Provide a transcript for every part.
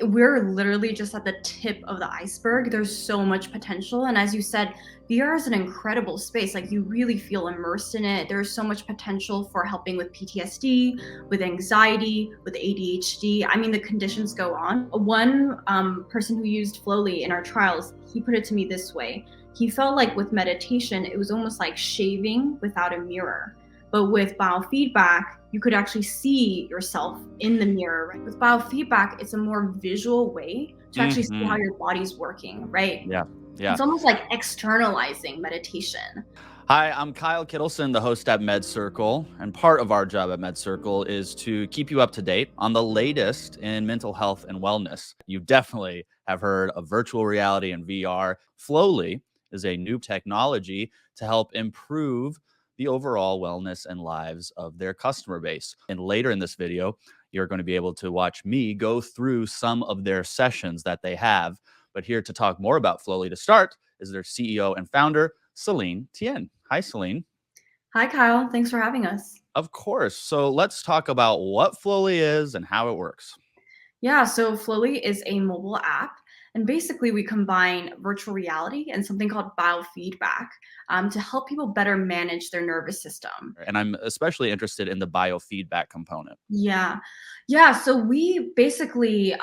We're literally just at the tip of the iceberg. There's so much potential. And as you said, VR is an incredible space. Like you really feel immersed in it. There's so much potential for helping with PTSD, with anxiety, with ADHD. I mean, the conditions go on. One person who used Flowly in our trials, he put it to me this way. He felt like with meditation, it was almost like shaving without a mirror. But with biofeedback, you could actually see yourself in the mirror. Right? With biofeedback, it's a more visual way to actually see how Hmm. your body's working, right? Yeah. Yeah. It's almost like externalizing meditation. Hi, I'm Kyle Kittleson, the host at MedCircle, and part of our job at MedCircle is to keep you up to date on the latest in mental health and wellness. You definitely have heard of virtual reality and VR. Flowly is a new technology to help improve the overall wellness and lives of their customer base. And later in this video, you're going to be able to watch me go through some of their sessions that they have. But here to talk more about Flowly to start is their CEO and founder, Celine Tien. Hi, Celine. Hi, Kyle. Thanks for having us. Of course. So let's talk about what Flowly is and how it works. Yeah, so Flowly is a mobile app. And basically, we combine virtual reality and something called biofeedback to help people better manage their nervous system. And I'm especially interested in the biofeedback component. Yeah. Yeah. So we basically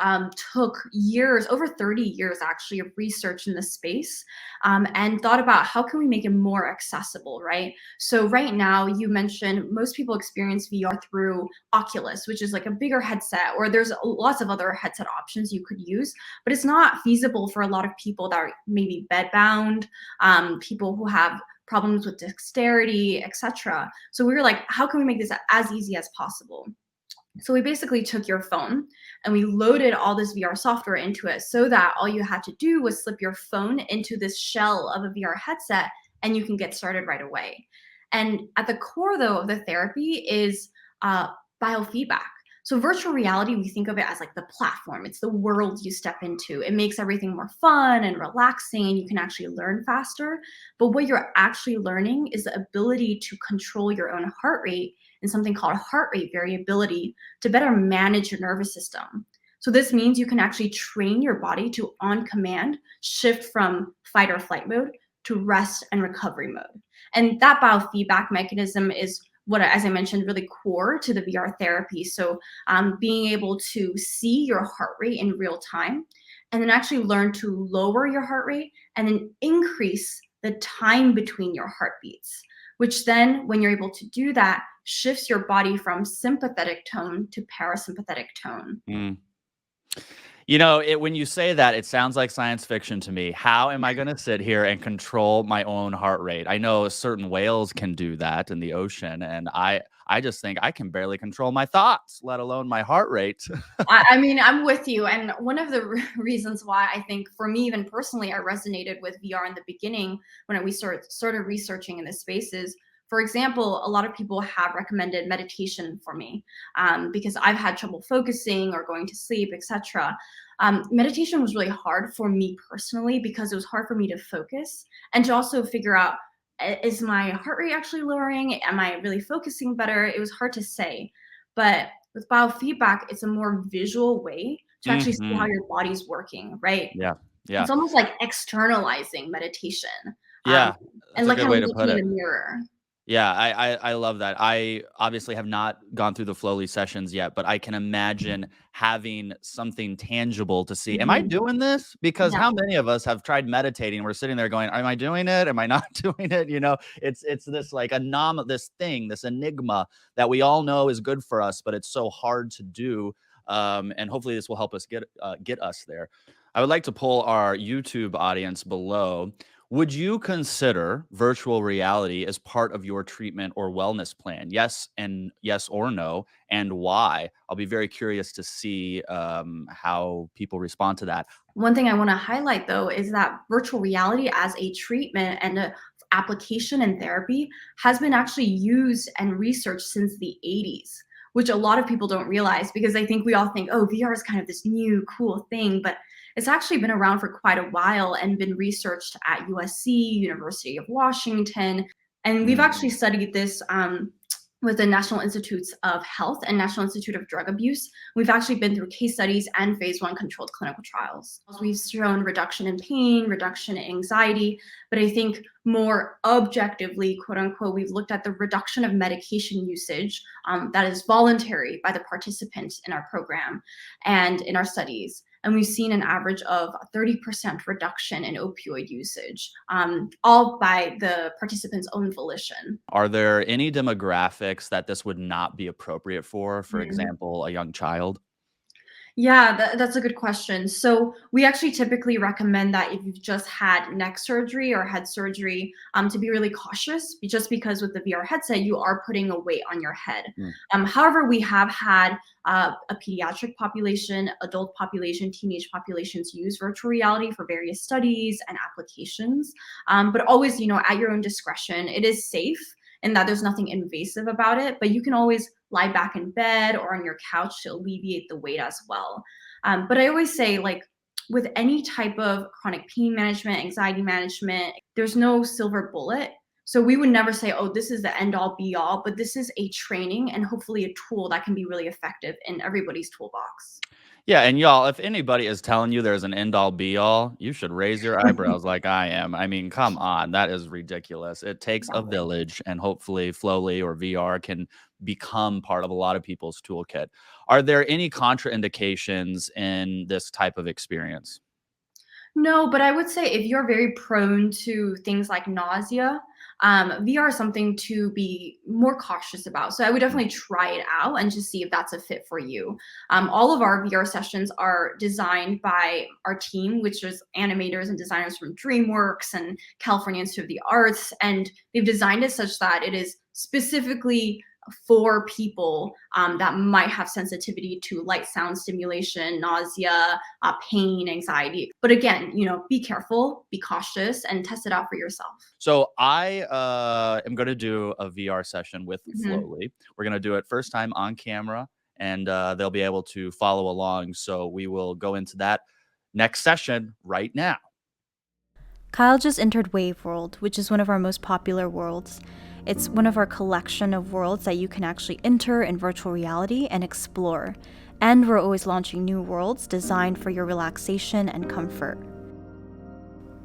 took years, over 30 years actually, of research in the space and thought about how can we make it more accessible, right? So right now, you mentioned most people experience VR through Oculus, which is like a bigger headset, or there's lots of other headset options you could use, but it's not feasible for a lot of people that are maybe bedbound, people who have problems with dexterity, etc. So we were like, how can we make this as easy as possible? So we basically took your phone and we loaded all this VR software into it so that all you had to do was slip your phone into this shell of a VR headset and you can get started right away. And at the core, though, of the therapy is uh, biofeedback. So virtual reality, we think of it as like the platform. It's the world you step into. It makes everything more fun and relaxing, and you can actually learn faster. But what you're actually learning is the ability to control your own heart rate and something called heart rate variability to better manage your nervous system. So this means you can actually train your body to, on command, shift from fight or flight mode to rest and recovery mode. And that biofeedback mechanism is what, as I mentioned, really core to the VR therapy. So being able to see your heart rate in real time and then actually learn to lower your heart rate and then increase the time between your heartbeats, which then, when you're able to do that, shifts your body from sympathetic tone to parasympathetic tone. Mm. When you say that, it sounds like science fiction to me. How am I going to sit here and control my own heart rate? I know certain whales can do that in the ocean, and I just think I can barely control my thoughts, let alone my heart rate. I mean, I'm with you. And one of the reasons why I think, for me, even personally, I resonated with VR in the beginning when we started researching in this space is, for example, a lot of people have recommended meditation for me because I've had trouble focusing or going to sleep, etc. Meditation was really hard for me personally because it was hard for me to focus and to also figure out, is my heart rate actually lowering? Am I really focusing better? It was hard to say. But with biofeedback, it's a more visual way to actually see how Hmm. your body's working, right? Yeah. Yeah. It's almost like externalizing meditation, um, Yeah. and That's a like good kind of way to put looking in it. the mirror. Yeah, I love that. I obviously have not gone through the Flowly sessions yet, but I can imagine having something tangible to see. Am I Mhm. doing this? Because Yeah. how many of us have tried meditating? We're sitting there going, "Am I doing it? Am I not doing it?" It's this like this thing, this enigma that we all know is good for us, but it's so hard to do. And hopefully, this will help us get us there. I would like to poll our YouTube audience below. Would you consider virtual reality as part of your treatment or wellness plan? Yes or no, and why? I'll be very curious to see how people respond to that. One thing I want to highlight though is that virtual reality as a treatment and a application in therapy has been actually used and researched since the 80s, which a lot of people don't realize because I think we all think, oh, VR is kind of this new cool thing, but it's actually been around for quite a while and been researched at USC, University of Washington, and we've Mm. actually studied this with the National Institutes of Health and National Institute of Drug Abuse. We've actually been through case studies and phase 1 controlled clinical trials. We've shown reduction in pain, reduction in anxiety, but I think more objectively, quote unquote, we've looked at the reduction of medication usage that is voluntary by the participants in our program and in our studies. And we've seen an average of 30% reduction in opioid usage, all by the participants' own volition. Are there any demographics that this would not be appropriate for Mhm. example, a young child? Yeah, that's a good question. So we actually typically recommend that if you've just had neck surgery or head surgery, to be really cautious, just because with the VR headset, you are putting a weight on your head. Mm. However, we have had a pediatric population, adult population, teenage populations use virtual reality for various studies and applications, but always, at your own discretion. It is safe and that there's nothing invasive about it, but you can always lie back in bed or on your couch to alleviate the weight as well. But I always say, like, with any type of chronic pain management, anxiety management, there's no silver bullet. So we would never say, oh, this is the end all be all, but this is a training and hopefully a tool that can be really effective in everybody's toolbox. Yeah, and y'all, if anybody is telling you there's an end all be all, you should raise your eyebrows like I am. I mean, come on, that is ridiculous. It takes a Exactly. village, and hopefully Flowly or VR can become part of a lot of people's toolkit. Are there any contraindications in this type of experience? No, but I would say if you're very prone to things like nausea, VR is something to be more cautious about. So I would definitely try it out and just see if that's a fit for you. All of our VR sessions are designed by our team, which is animators and designers from DreamWorks and California Institute of the Arts, and they've designed it such that it is specifically for people that might have sensitivity to light, sound stimulation, nausea, pain, anxiety. But again, be careful, be cautious, and test it out for yourself. So I am going to do a VR session with Mhm. Flowly. We're going to do it first time on camera, and they'll be able to follow along. So we will go into that next session right now. Kyle just entered Wave World, which is one of our most popular worlds. It's one of our collection of worlds that you can actually enter in virtual reality and explore. And we're always launching new worlds designed for your relaxation and comfort.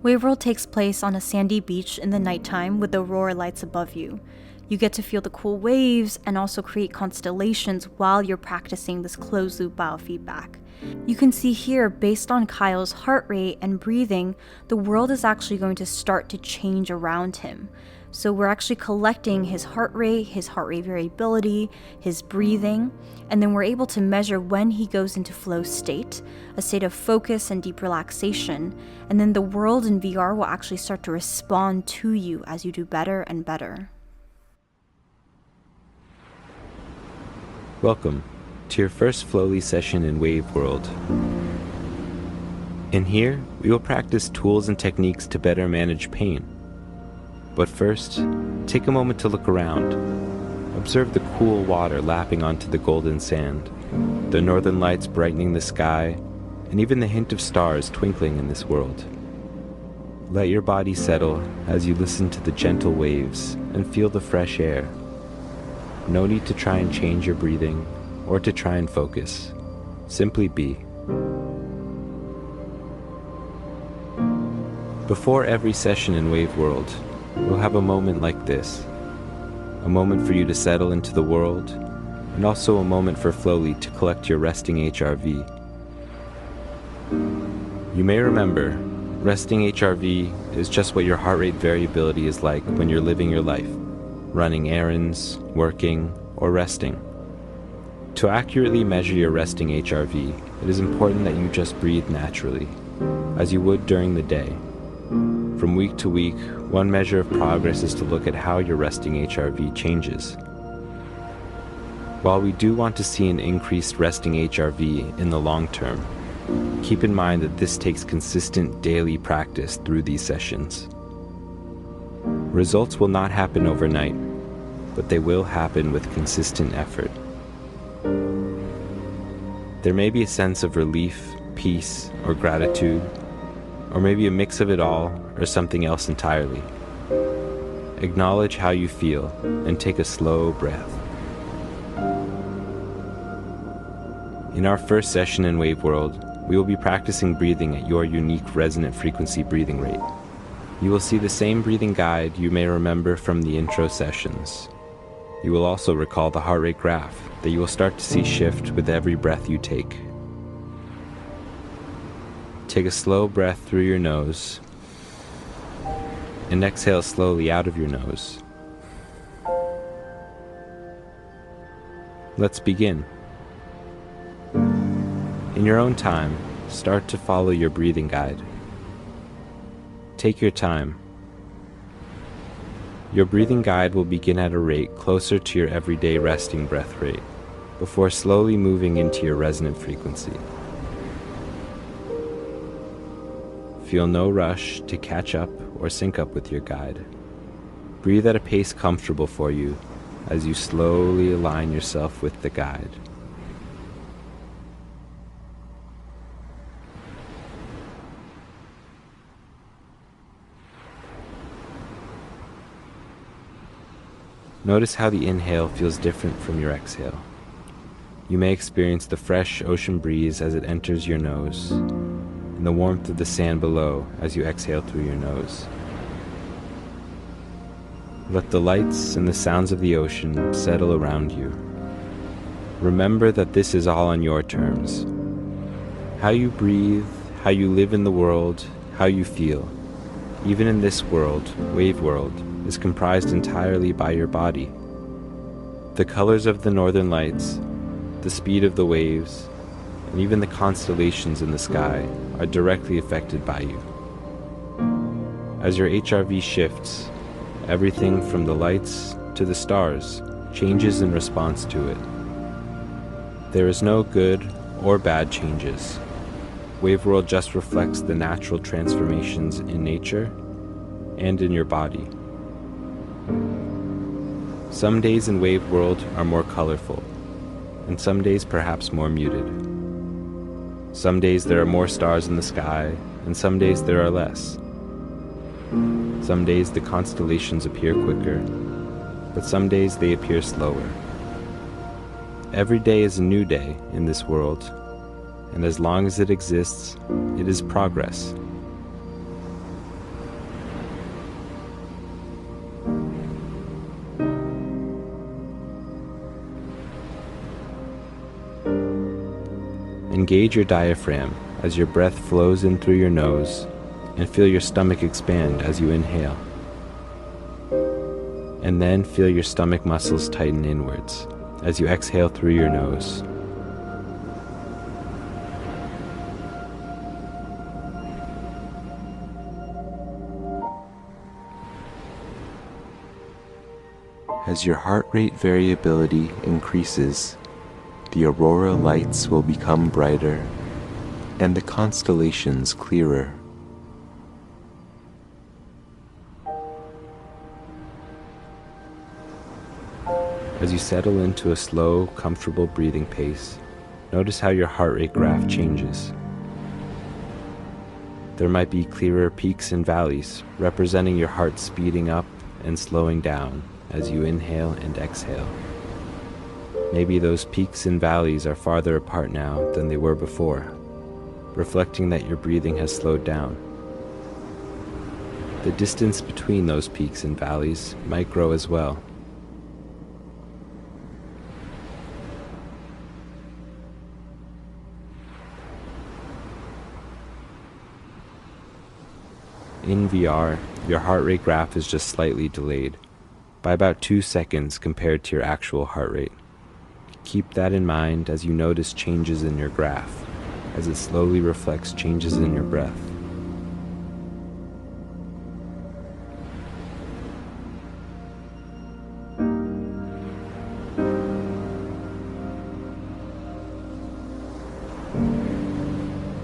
Wave World takes place on a sandy beach in the nighttime with the aurora lights above you. You get to feel the cool waves and also create constellations while you're practicing this closed loop biofeedback. You can see here, based on Kyle's heart rate and breathing, the world is actually going to start to change around him. So we're actually collecting his heart rate variability, his breathing, and then we're able to measure when he goes into flow state, a state of focus and deep relaxation, and then the world in VR will actually start to respond to you as you do better and better. Welcome to your first Flowly session in Wave World. In here, we will practice tools and techniques to better manage pain. But first, take a moment to look around. Observe the cool water lapping onto the golden sand, the northern lights brightening the sky, and even the hint of stars twinkling in this world. Let your body settle as you listen to the gentle waves and feel the fresh air. No need to try and change your breathing or to try and focus. Simply be. Before every session in Wave World, we'll have a moment like this. A moment for you to settle into the world, and also a moment for Flowly to collect your resting HRV. You may remember, resting HRV is just what your heart rate variability is like when you're living your life, running errands, working, or resting. To accurately measure your resting HRV, it is important that you just breathe naturally, as you would during the day. From week to week, one measure of progress is to look at how your resting HRV changes. While we do want to see an increased resting HRV in the long term, keep in mind that this takes consistent daily practice through these sessions. Results will not happen overnight, but they will happen with consistent effort. There may be a sense of relief, peace, or gratitude, or maybe a mix of it all, or something else entirely. Acknowledge how you feel and take a slow breath. In our first session in Wave World, we will be practicing breathing at your unique resonant frequency breathing rate. You will see the same breathing guide you may remember from the intro sessions. You will also recall the heart rate graph that you will start to see shift with every breath you take. Take a slow breath through your nose and exhale slowly out of your nose. Let's begin. In your own time, start to follow your breathing guide. Take your time. Your breathing guide will begin at a rate closer to your everyday resting breath rate, before slowly moving into your resonant frequency. Feel no rush to catch up or sync up with your guide. Breathe at a pace comfortable for you as you slowly align yourself with the guide. Notice how the inhale feels different from your exhale. You may experience the fresh ocean breeze as it enters your nose, and the warmth of the sand below as you exhale through your nose. Let the lights and the sounds of the ocean settle around you. Remember that this is all on your terms. How you breathe, how you live in the world, how you feel, even in this world, Wave World, is comprised entirely by your body. The colors of the northern lights, the speed of the waves, and even the constellations in the sky are directly affected by you. As your HRV shifts, everything from the lights to the stars changes in response to it. There is no good or bad changes. Wave World just reflects the natural transformations in nature and in your body. Some days in Wave World are more colorful, and some days perhaps more muted. Some days there are more stars in the sky, and some days there are less. Some days the constellations appear quicker, but some days they appear slower. Every day is a new day in this world, and as long as it exists, it is progress. Engage your diaphragm as your breath flows in through your nose, and feel your stomach expand as you inhale. And then feel your stomach muscles tighten inwards as you exhale through your nose. As your heart rate variability increases, the aurora lights will become brighter and the constellations clearer. As you settle into a slow, comfortable breathing pace, notice how your heart rate graph changes. There might be clearer peaks and valleys, representing your heart speeding up and slowing down as you inhale and exhale. Maybe those peaks and valleys are farther apart now than they were before, reflecting that your breathing has slowed down. The distance between those peaks and valleys might grow as well. In VR, your heart rate graph is just slightly delayed, by about 2 seconds compared to your actual heart rate. Keep that in mind as you notice changes in your graph, as it slowly reflects changes in your breath.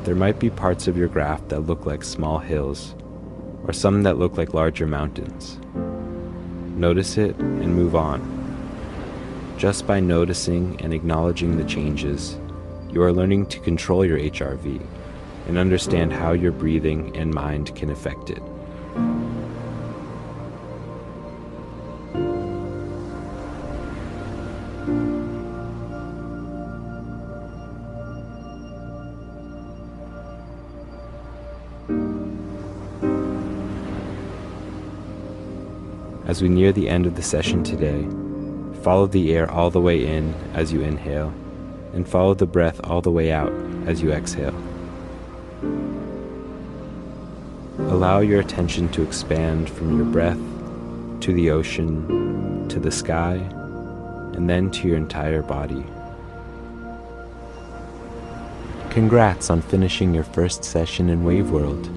There might be parts of your graph that look like small hills, or some that look like larger mountains. Notice it and move on. Just by noticing and acknowledging the changes, you are learning to control your HRV and understand how your breathing and mind can affect it. As we near the end of the session today, follow the air all the way in as you inhale, and follow the breath all the way out as you exhale. Allow your attention to expand from your breath to the ocean, to the sky, and then to your entire body. Congrats on finishing your first session in Wave World.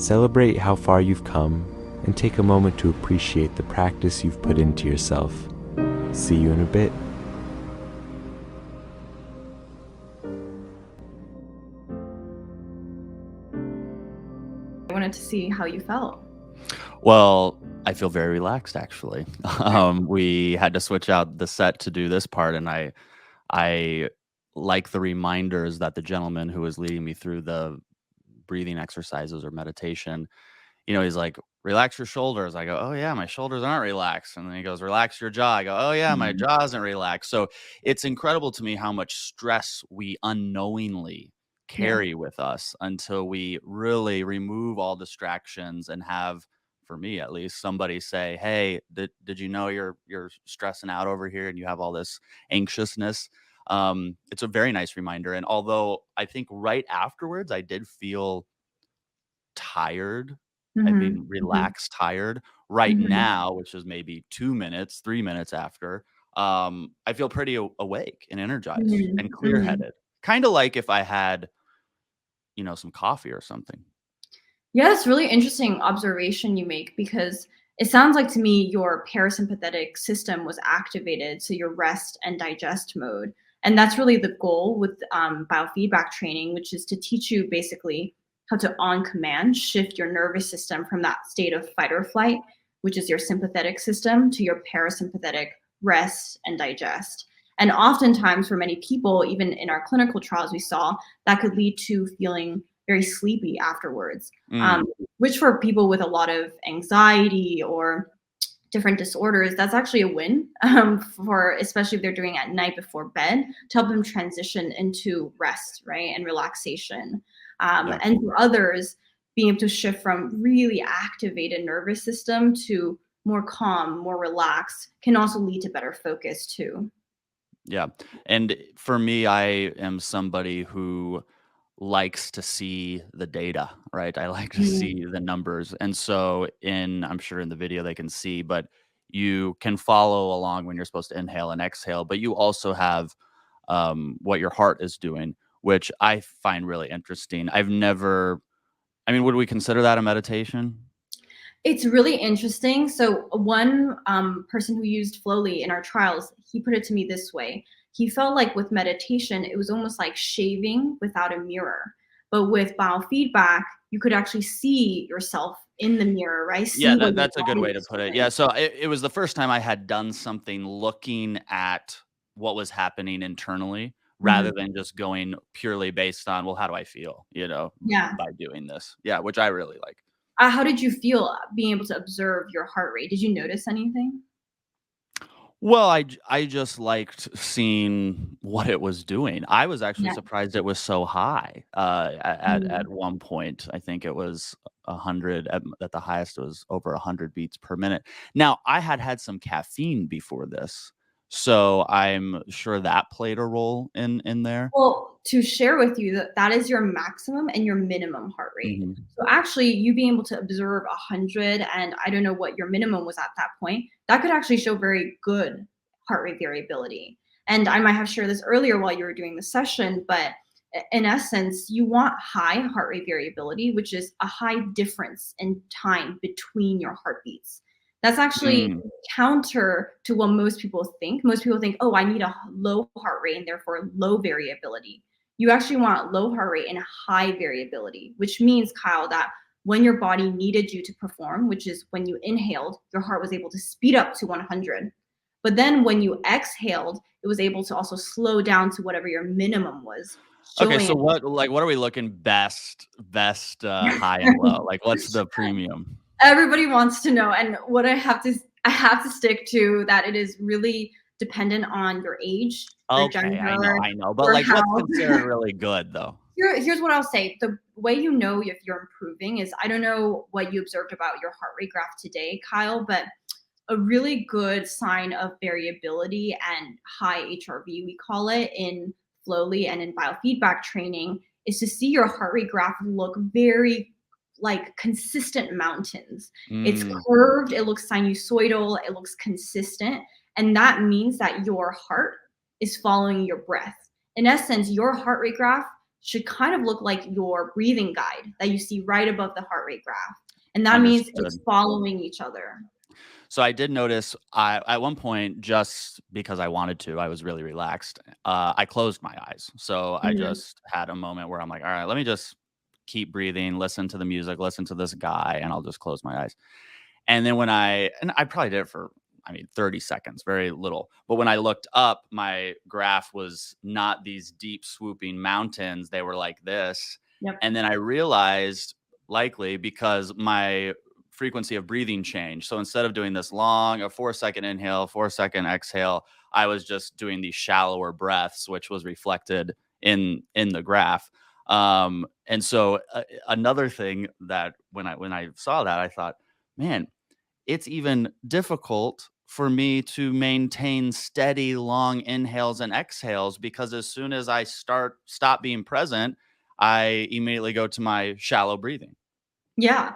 Celebrate how far you've come and take a moment to appreciate the practice you've put into yourself. See you in a bit. I wanted to see how you felt. Well, I feel very relaxed, actually. We had to switch out the set to do this part, and I like the reminders that the gentleman who was leading me through the breathing exercises or meditation, he's like, relax your shoulders. I go, oh yeah, my shoulders aren't relaxed. And then he goes, relax your jaw. I go, oh yeah, my jaw isn't relaxed. So it's incredible to me how much stress we unknowingly carry with us until we really remove all distractions and have, for me at least, somebody say, hey, did you know you're stressing out over here and you have all this anxiousness? It's a very nice reminder. And although I think right afterwards I did feel tired, I Mhm, mean, mhm, relaxed, tired. Right mhm. now, which is maybe 2 minutes, 3 minutes after, I feel pretty awake and energized Mhm, and mhm. clear-headed. Kinda like if I had, some coffee or something. Yeah, it's really interesting observation you make because it sounds like to me your parasympathetic system was activated, so your rest and digest mode. And that's really the goal with biofeedback training, which is to teach you basically how to on command shift your nervous system from that state of fight or flight, which is your sympathetic system, to your parasympathetic rest and digest. And oftentimes, for many people, even in our clinical trials, we saw that could lead to feeling very sleepy afterwards, um, Mm, which for people with a lot of anxiety or different disorders, that's actually a win for especially if they're doing it at night before bed to help them transition into rest, right, and relaxation. yeah. And for others, being able to shift from really activated nervous system to more calm, more relaxed can also lead to better focus too. Yeah. And for me, I am somebody who likes to see the data, right? I like to Mhm. see the numbers. And so I'm sure in the video they can see, but you can follow along when you're supposed to inhale and exhale, but you also have what your heart is doing, which I find really interesting. I mean, would we consider that a meditation? It's really interesting. So one person who used Flowly in our trials, he put it to me this way. He felt like with meditation, it was almost like shaving without a mirror. But with biofeedback, you could actually see yourself in the mirror, right? Yeah, See what your that's a good body way to was put it. Yeah, doing. so it was the first time I had done something looking at what was happening internally rather Mhm. than just going purely based on, well, how do I feel, Yeah. by doing this? Yeah, which I really like. How did you feel being able to observe your heart rate? Did you notice anything? Well, I just liked seeing what it was doing. I was actually Yeah. surprised it was so high. At Mhm. one point, I think it was 100 at the highest. It was over 100 beats per minute. Now, I had had some caffeine before this, so I'm sure that played a role in there. Well, to share with you that that is your maximum and your minimum heart rate. Mhm. So actually, you being able to observe 100, and I don't know what your minimum was at that point, that could actually show very good heart rate variability. And I might have shared this earlier while you were doing the session, but in essence, you want high heart rate variability, which is a high difference in time between your heartbeats. That's actually Mm, counter to what most people think. Most people think, oh, I need a low heart rate and therefore low variability. You actually want low heart rate and high variability, which means, Kyle, that when your body needed you to perform, which is when you inhaled, your heart was able to speed up to 100. But then when you exhaled, it was able to also slow down to whatever your minimum was, okay, showing so what are we looking best, high and low? Like, what's the premium? everybody wants to know, and what I have to stick to that it is really dependent on your age, your Okay, gender, I know, but, your like, what's health. considered really good, though? Here's what I'll say. The way you know if you're improving is I don't know what you observed about your heart rate graph today, Kyle, but a really good sign of variability and high HRV, we call it, in Flowly and in biofeedback training is to see your heart rate graph look very like consistent mountains. It's Mm, curved, it looks sinusoidal, it looks consistent. And that means that your heart is following your breath. In essence, your heart rate graph should kind of look like your breathing guide that you see right above the heart rate graph. And that means it's understood. following each other. So I did notice at one point, just because I wanted to, I was really relaxed. I closed my eyes. So I Mhm. just had a moment where I'm like, all right, let me just keep breathing, listen to the music, listen to this guy, and I'll just close my eyes. And then and I probably did it for, I mean, 30 seconds, very little. But when I looked up, my graph was not these deep swooping mountains. They were like this. Yep. And then I realized, likely because my frequency of breathing changed. So instead of doing this long, a 4 second inhale, 4 second exhale, I was just doing these shallower breaths, which was reflected in the graph. And so another thing that when I saw that, I thought, man, it's even difficult for me to maintain steady long inhales and exhales because as soon as I stop being present, I immediately go to my shallow breathing. Yeah.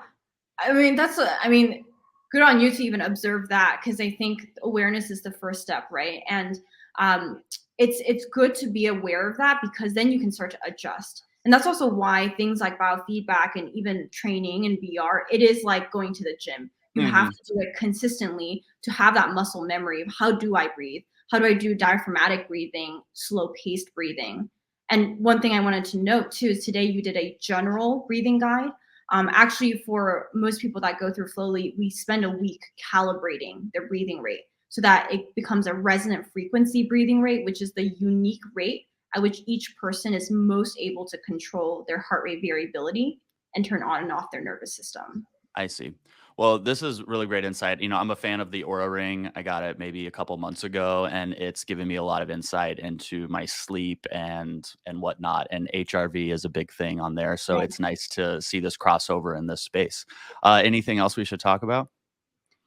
I mean, good on you to even observe that because I think awareness is the first step, right? And um, it's good to be aware of that because then you can start to adjust. And that's also why things like biofeedback and even training in VR, it is like going to the gym. You have Hmm. to do it consistently to have that muscle memory of how do I breathe? How do I do diaphragmatic breathing, slow paced breathing? And one thing I wanted to note too is today you did a general breathing guide. Actually, for most people that go through Flowly, we spend a week calibrating their breathing rate so that it becomes a resonant frequency breathing rate, which is the unique rate at which each person is most able to control their heart rate variability and turn on and off their nervous system. I see. Well, this is really great insight. I'm a fan of the Aura Ring. I got it maybe a couple months ago, and it's given me a lot of insight into my sleep and whatnot. And HRV is a big thing on there, so Yeah. it's nice to see this crossover in this space. Anything else we should talk about?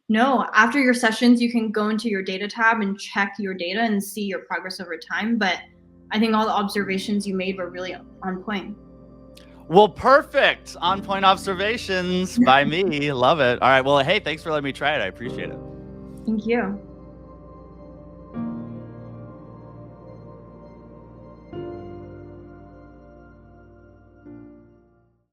No, after your sessions, you can go into your data tab and check your data and see your progress over time. But I think all the observations you made were really on point. Well, perfect. On point observations by me. Love it. All right. Well, hey, thanks for letting me try it. I appreciate it. Thank you.